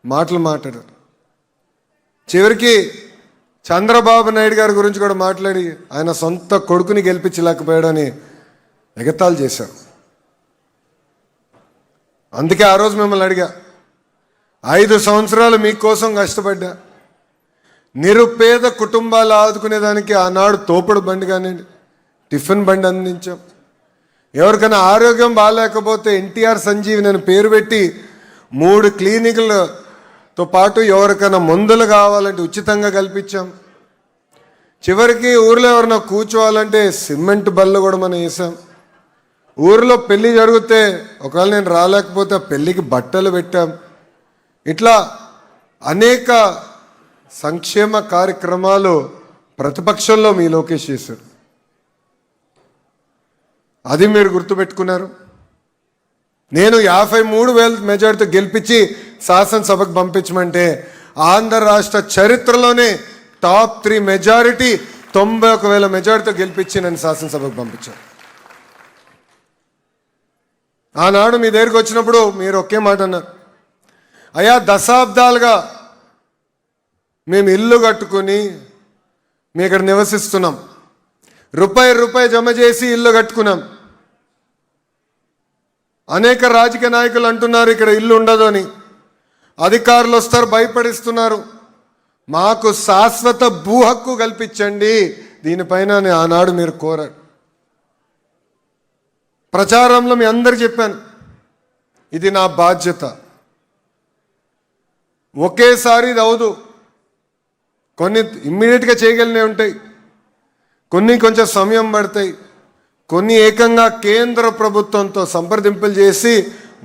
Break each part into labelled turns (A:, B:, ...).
A: మాటలు మాట్లాడారు. చివరికి చంద్రబాబు నాయుడు గారి గురించి కూడా మాట్లాడి ఆయన సొంత కొడుకుని గెలిపించలేకపోయాడని ఎగతాళి చేశారు. అందుకే ఆ రోజు మిమ్మల్ని అడిగా, 5 సంవత్సరాలు మీకోసం కష్టపడ్డా, నిరుపేద కుటుంబాలు ఆదుకునేదానికి ఆనాడు తోపుడు బండి కానివ్వండి, టిఫిన్ బండి అందించాం. ఎవరికైనా ఆరోగ్యం బాగాలేకపోతే ఎన్టీఆర్ సంజీవిని అని పేరు పెట్టి 3 క్లినిక్లతో పాటు ఎవరికైనా మందులు కావాలంటే ఉచితంగా కల్పించాం. చివరికి ఊర్లో ఎవరైనా కూర్చోవాలంటే సిమెంట్ బళ్ళు కూడా మనం వేసాం. ఊరిలో పెళ్లి జరిగితే ఒకవేళ నేను రాలేకపోతే ఆ పెళ్ళికి బట్టలు పెట్టాం. ఇట్లా అనేక సంక్షేమ కార్యక్రమాలు ప్రతిపక్షంలో మీ లోకేష్ చేశారు. అది మీరు గుర్తుపెట్టుకున్నారు. నేను 53,000 మెజార్టీతో గెలిపించి శాసనసభకు పంపించమంటే ఆంధ్ర రాష్ట్ర చరిత్రలోనే టాప్ 3 మెజారిటీ 91,000 మెజార్టీతో గెలిపించి నేను శాసనసభకు పంపించాను. ఆనాడు మీ దగ్గరికి వచ్చినప్పుడు మీరు ఒకే మాట అన్నారు, అయ్యా దశాబ్దాలుగా మేము ఇల్లు కట్టుకుని మేము ఇక్కడ నివసిస్తున్నాం, రూపాయి జమ చేసి ఇల్లు కట్టుకున్నాం. అనేక రాజకీయ నాయకులు అంటున్నారు ఇక్కడ ఇల్లు ఉండదు అని, అధికారులు వస్తారు భయపడిస్తున్నారు. మాకు శాశ్వత భూ హక్కు కల్పించండి, దీనిపైన ఆనాడు మీరు కోరారు. ప్రచారంలో మీ అందరికి చెప్పాను, ఇది నా బాధ్యత. ఒకేసారి ఇది అవదు, కొన్ని ఇమ్మీడియట్గా చేయగలిగినవి ఉంటాయి, కొన్ని కొంచెం సమయం పడతాయి, కొన్ని ఏకంగా కేంద్ర ప్రభుత్వంతో సంప్రదింపులు చేసి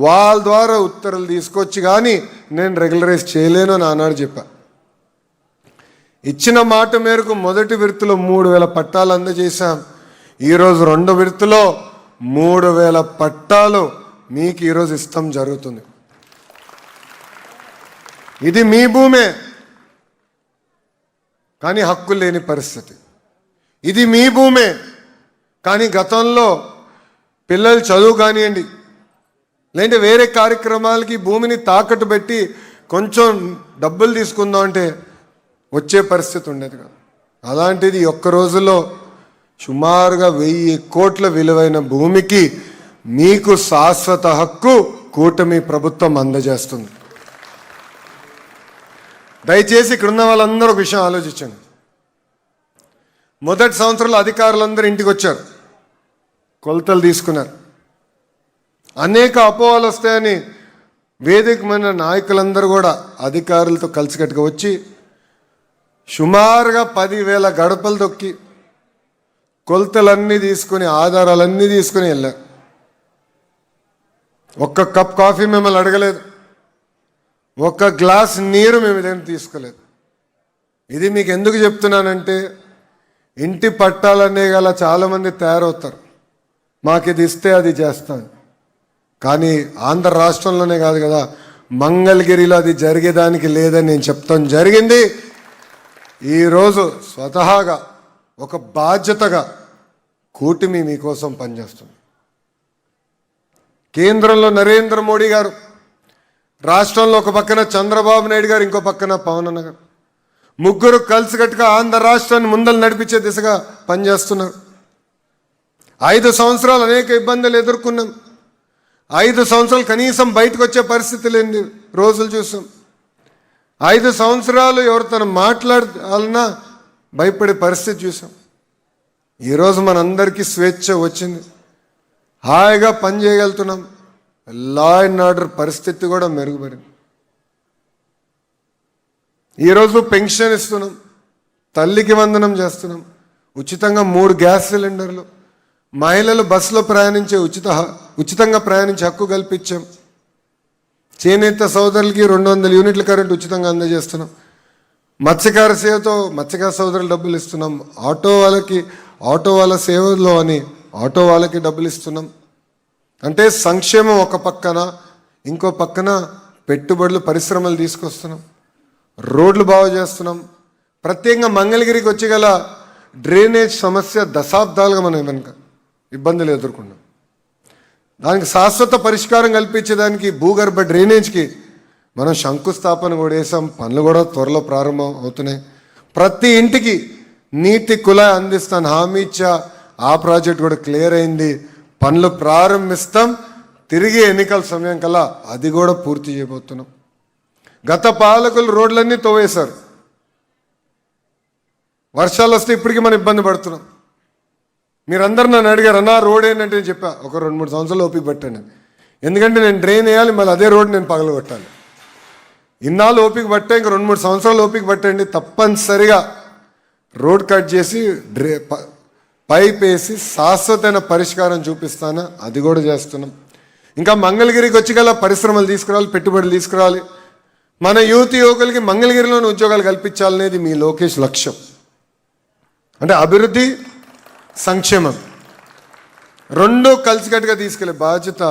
A: వాళ్ళ ద్వారా ఉత్తర్వులు తీసుకొచ్చి కానీ నేను రెగ్యులరైజ్ చేయలేను అని ఆనాడు చెప్పా. ఇచ్చిన మాట మేరకు మొదటి విడతలో 3,000 పట్టాలు అందజేశాం. ఈరోజు 2వ విడతలో 3,000 పట్టాలు మీకు ఈరోజు ఇష్టం జరుగుతుంది. ఇది మీ భూమే కానీ హక్కు లేని పరిస్థితి. ఇది మీ భూమే కానీ గతంలో పిల్లలు చదువు కానివ్వండి లేదంటే వేరే కార్యక్రమాలకి భూమిని తాకట్టు పెట్టి కొంచెం డబ్బులు తీసుకుందాం అంటే వచ్చే పరిస్థితి ఉండేది కాదు. అలాంటిది ఒక్క రోజులో సుమారుగా 1,000 కోట్ల విలువైన భూమికి మీకు శాశ్వత హక్కు కూటమి ప్రభుత్వం అందజేస్తుంది. దయచేసి ఇక్కడున్న వాళ్ళందరూ ఒక విషయం ఆలోచించండి. మొదటి సంవత్సరంలో అధికారులందరూ ఇంటికి వచ్చారు, కొలతలు తీసుకున్నారు. అనేక అపోహలు వస్తాయని వేదికమైన నాయకులందరూ కూడా అధికారులతో కలిసికట్టుగా వచ్చి సుమారుగా 10,000 గడపలు తొక్కి కొలతలన్నీ తీసుకుని ఆధారాలన్నీ తీసుకుని వెళ్ళారు. ఒక్క కప్ కాఫీ మిమ్మల్ని అడగలేదు, ఒక్క గ్లాస్ నీరు మేము ఇదేం తీసుకోలేదు. ఇది మీకు ఎందుకు చెప్తున్నానంటే ఇంటి పట్టాలనే గల చాలామంది తయారవుతారు, మాకు ఇది ఇస్తే అది చేస్తాను. కానీ ఆంధ్ర రాష్ట్రంలోనే కాదు కదా, మంగళగిరిలో అది జరిగేదానికి లేదని నేను చెప్తాను జరిగింది. ఈరోజు స్వతహాగా ఒక బాధ్యతగా కూటమి మీకోసం పనిచేస్తుంది. కేంద్రంలో నరేంద్ర మోడీ గారు, రాష్ట్రంలో ఒక పక్కన చంద్రబాబు నాయుడు గారు, ఇంకో పక్కన పవన్ అన్న గారు, ముగ్గురు కలిసికట్టుగా ఆంధ్ర రాష్ట్రాన్ని ముందలు నడిపించే దిశగా పనిచేస్తున్నారు. 5 సంవత్సరాలు అనేక ఇబ్బందులు ఎదుర్కొన్నాం. 5 సంవత్సరాలు కనీసం బయటకు వచ్చే పరిస్థితి లేని రోజులు చూసాం. 5 సంవత్సరాలు ఎవరితో మాట్లాడాలన్నా భయపడే పరిస్థితి చూసాం. ఈరోజు మనందరికీ స్వేచ్ఛ వచ్చింది, హాయిగా పని చేయగలుగుతున్నాం. లా అండ్ ఆర్డర్ పరిస్థితి కూడా మెరుగుపడింది. ఈరోజు పెన్షన్ ఇస్తున్నాం, తల్లికి వందనం చేస్తున్నాం, ఉచితంగా 3 గ్యాస్ సిలిండర్లు, మహిళలు బస్సులో ప్రయాణించే ఉచితంగా ప్రయాణించే హక్కు కల్పించాం. చేనేత సోదరులకి 200 యూనిట్ల కరెంట్ ఉచితంగా అందజేస్తున్నాం. మత్స్యకార సేవతో మత్స్యకార సోదరులు డబ్బులు ఇస్తున్నాం. ఆటో వాళ్ళ సేవలో అని ఆటో వాళ్ళకి డబ్బులు ఇస్తున్నాం. అంటే సంక్షేమం ఒక పక్కన, ఇంకో పక్కన పెట్టుబడులు పరిశ్రమలు తీసుకొస్తున్నాం, రోడ్లు బాగు చేస్తున్నాం. ప్రత్యేకంగా మంగళగిరికి వచ్చి గల డ్రైనేజ్ సమస్య దశాబ్దాలుగా మనం వెనుక ఇబ్బందులు ఎదుర్కొన్నాం. దానికి శాశ్వత పరిష్కారం కల్పించేదానికి భూగర్భ డ్రైనేజ్కి మనం శంకుస్థాపన కూడా వేసాం, పనులు కూడా త్వరలో ప్రారంభం అవుతున్నాయి. ప్రతి ఇంటికి నీటి కుళాయి అందిస్తాను హామీ ఇచ్చా, ఆ ప్రాజెక్ట్ కూడా క్లియర్ అయింది. పనులు ప్రారంభిస్తాం, తిరిగి ఎన్నికల సమయం కల్లా అది కూడా పూర్తి చేయబోతున్నాం. గత పాలకులు రోడ్లన్నీ తోవేశారు, వర్షాలు వస్తే ఇప్పటికీ మనం ఇబ్బంది పడుతున్నాం. మీరందరూ నన్ను అడిగారు, అన్నా రోడ్ ఏంటంటే నేను చెప్పా, ఒక 2-3 సంవత్సరాలు ఓపిక పట్టండి. ఎందుకంటే నేను డ్రైన్ వేయాలి, మళ్ళీ అదే రోడ్ నేను పగలగొట్టాలి. ఇన్నాళ్ళు ఓపిక పట్టే, ఇంక 2-3 సంవత్సరాలు ఓపిక పట్టండి. తప్పనిసరిగా రోడ్ కట్ చేసి పైప్ వేసి శాశ్వతమైన పరిష్కారం చూపిస్తాను, అది కూడా చేస్తున్నాం. ఇంకా మంగళగిరికి వచ్చి గల పరిశ్రమలు తీసుకురావాలి, పెట్టుబడులు తీసుకురావాలి. మన యువకులకి మంగళగిరిలోని ఉద్యోగాలు కల్పించాలనేది మీ లోకేష్ లక్ష్యం. అంటే అభివృద్ధి, సంక్షేమం రెండూ కలిసికట్టుగా తీసుకెళ్లే బాధ్యత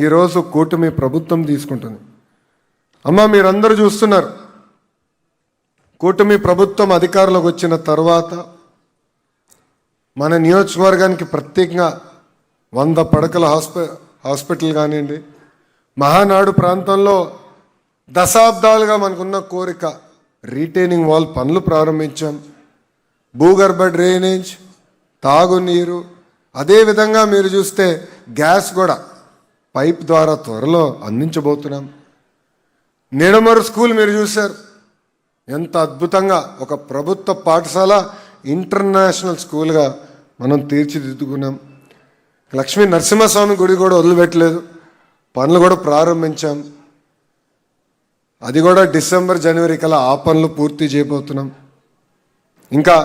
A: ఈరోజు కూటమి ప్రభుత్వం తీసుకుంటుంది. అమ్మ, మీరందరూ చూస్తున్నారు, కూటమి ప్రభుత్వం అధికారంలోకి వచ్చిన తర్వాత మన నియోజకవర్గానికి ప్రత్యేకంగా 100 పడకల హాస్పిటల్ కానివ్వండి, మహానాడు ప్రాంతంలో దశాబ్దాలుగా మనకున్న కోరిక రీటైనింగ్ వాల్ పనులు ప్రారంభించాం. భూగర్భ డ్రైనేజ్, తాగునీరు, అదేవిధంగా మీరు చూస్తే గ్యాస్ కూడా పైప్ ద్వారా త్వరలో అందించబోతున్నాం. నిడమరు స్కూల్ మీరు చూశారు, ఎంత అద్భుతంగా ఒక ప్రభుత్వ పాఠశాల ఇంటర్నేషనల్ స్కూల్గా మనం తీర్చిదిద్దుకున్నాం. లక్ష్మీ నరసింహస్వామి గుడి కూడా వదిలిపెట్టలేదు, పనులు కూడా ప్రారంభించాం. అది కూడా డిసెంబర్ జనవరి కల్లా ఆ పనులు పూర్తి చేయబోతున్నాం. ఇంకా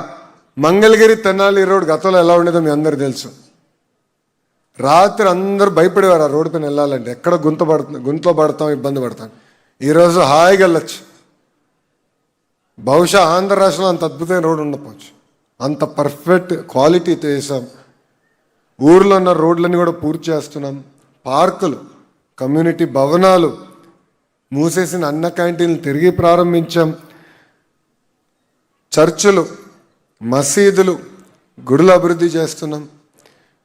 A: మంగళగిరి తెనాలి రోడ్ గతంలో ఎలా ఉండేదో మీ అందరికీ తెలుసు. రాత్రి అందరూ భయపడేవారు ఆ రోడ్డు పైన వెళ్ళాలంటే, ఎక్కడ గుంతలో పడతాం, ఇబ్బంది పడతాం. ఈరోజు హాయిగా వెళ్ళొచ్చు. బహుశా ఆంధ్ర రాష్ట్రంలో అంత అద్భుతమైన రోడ్డు ఉండకపోవచ్చు, అంత పర్ఫెక్ట్ క్వాలిటీతో వేసాం. ఊర్లో ఉన్న రోడ్లన్నీ కూడా పూర్తి చేస్తున్నాం. పార్కులు, కమ్యూనిటీ భవనాలు, మూసేసిన అన్న క్యాంటీన్లు తిరిగి ప్రారంభించాం. చర్చిలు, మసీదులు, గుడులు అభివృద్ధి చేస్తున్నాం.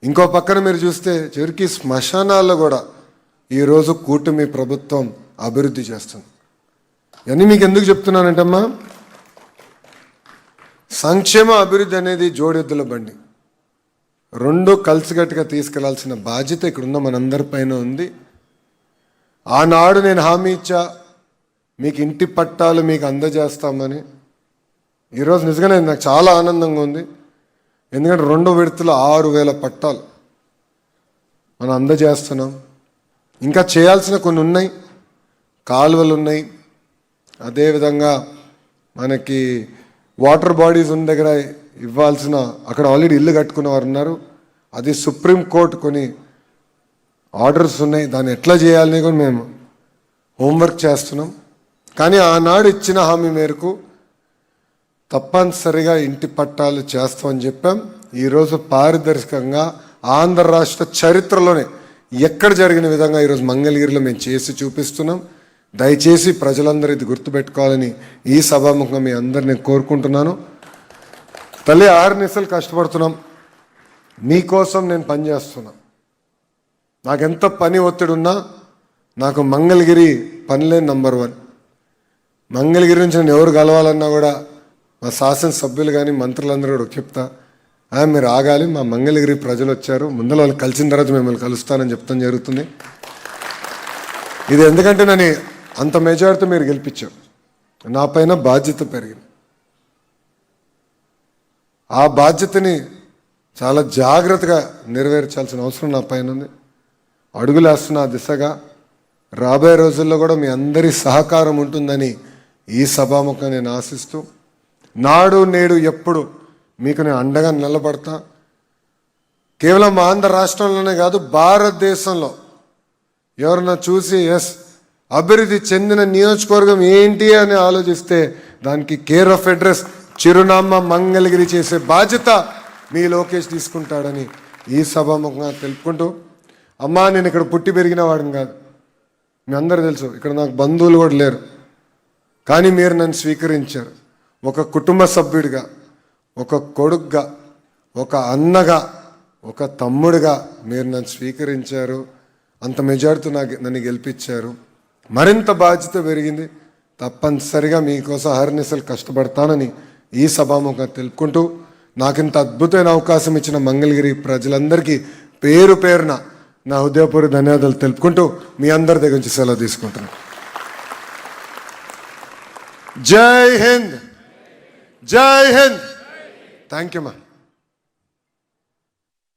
A: ఇంకో పక్కన మీరు చూస్తే చివరికి శ్మశానాల్లో కూడా ఈరోజు కూటమి ప్రభుత్వం అభివృద్ధి చేస్తుంది. ఇవన్నీ మీకు ఎందుకు చెప్తున్నానంటమ్మా, సంక్షేమ అభివృద్ధి అనేది జోడెద్దుల బండి, రెండు కలిసికట్టుగా తీసుకెళ్లాల్సిన బాధ్యత ఇక్కడున్న మనందరిపైన ఉంది. ఆనాడు నేను హామీ ఇచ్చా, మీకు ఇంటి పట్టాలు మీకు అందజేస్తామని. ఈరోజు నిజంగానే నాకు చాలా ఆనందంగా ఉంది. ఎందుకంటే 2వ విడతలో 6,000 పట్టాలు మనం అందజేస్తున్నాం. ఇంకా చేయాల్సిన కొన్ని ఉన్నాయి, కాలువలు ఉన్నాయి, అదేవిధంగా మనకి వాటర్ బాడీస్ ఉన్న దగ్గర ఇవ్వాల్సిన, అక్కడ ఆల్రెడీ ఇల్లు కట్టుకున్న వారు ఉన్నారు, అది సుప్రీంకోర్టు కొన్ని ఆర్డర్స్ ఉన్నాయి, దాన్ని ఎట్లా చేయాలని కూడా మేము హోంవర్క్ చేస్తున్నాం. కానీ ఆనాడు ఇచ్చిన హామీ మేరకు తప్పనిసరిగా ఇంటి పట్టాలు చేస్తామని చెప్పాం. ఈరోజు పారదర్శకంగా ఆంధ్ర రాష్ట్ర చరిత్రలోనే ఎక్కడ జరిగిన విధంగా ఈరోజు మంగళగిరిలో మేము చేసి చూపిస్తున్నాం. దయచేసి ప్రజలందరూ ఇది గుర్తుపెట్టుకోవాలని ఈ సభాముఖంగా మీ అందరినీ కోరుకుంటున్నాను. తల్లి, 6 నిమిషాలు కష్టపడుతున్నాం, మీకోసం నేను పనిచేస్తున్నా. నాకెంత పని ఒత్తిడి ఉన్నా నాకు మంగళగిరి పనిలే నంబర్ 1. మంగళగిరి నుంచి నేను ఎవరు కలవాలన్నా కూడా మా శాసనసభ్యులు కానీ మంత్రులందరూ కూడా చెప్తా, మీరు ఆగాలి, మా మంగళగిరి ప్రజలు వచ్చారు, ముందర వాళ్ళు కలిసిన తర్వాత మిమ్మల్ని కలుస్తానని చెప్తాం జరుగుతుంది. ఇది ఎందుకంటే నన్ను అంత మెజారిటీ మీరు గెలిపించారు, నా పైన బాధ్యత పెరిగింది. ఆ బాధ్యతని చాలా జాగ్రత్తగా నెరవేర్చాల్సిన అవసరం నా పైన ఉంది. అడుగులేస్తున్న ఆ దిశగా రాబోయే రోజుల్లో కూడా మీ అందరి సహకారం ఉంటుందని ఈ సభాముఖంగా నేను ఆశిస్తూ, నాడు నేడు ఎప్పుడు మీకు నేను అండగా నిలబడతా. కేవలం ఆంధ్ర రాష్ట్రంలోనే కాదు, భారతదేశంలో ఎవరన్నా చూసి ఎస్ అభివృద్ధి చెందిన నియోజకవర్గం ఏంటి అని ఆలోచిస్తే దానికి కేర్ ఆఫ్ అడ్రస్ చిరునామా మంగళగిరి చేసే బాధ్యత మీ లోకేష్ తీసుకుంటాడని ఈ సభాముఖంగా తెలుపుకుంటూ, అమ్మా, నేను ఇక్కడ పుట్టి పెరిగిన వాడిని కాదు, మీ అందరూ తెలుసు, ఇక్కడ నాకు బంధువులు కూడా లేరు, కానీ మీరు నన్ను స్వీకరించారు. ఒక కుటుంబ సభ్యుడిగా, ఒక కొడుకుగా, ఒక అన్నగా, ఒక తమ్ముడిగా మీరు నన్ను స్వీకరించారు. అంత మెజారిటీ నన్ను గెలిపించారు. మరింత బాధ్యత పెరిగింది. తప్పనిసరిగా మీకోసం అహర్నిశలు కష్టపడతానని ఈ సభాముఖంగా తెలుపుకుంటూ నాకింత అద్భుతమైన అవకాశం ఇచ్చిన మంగళగిరి ప్రజలందరికీ పేరు పేరున నా హృదయపూర్వక ధన్యవాదాలు తెలుపుకుంటూ మీ అందరి దగ్గర నుంచి సెలవు తీసుకుంటున్నాను. జై హింద్, జై హింద్. థ్యాంక్ యూ మా.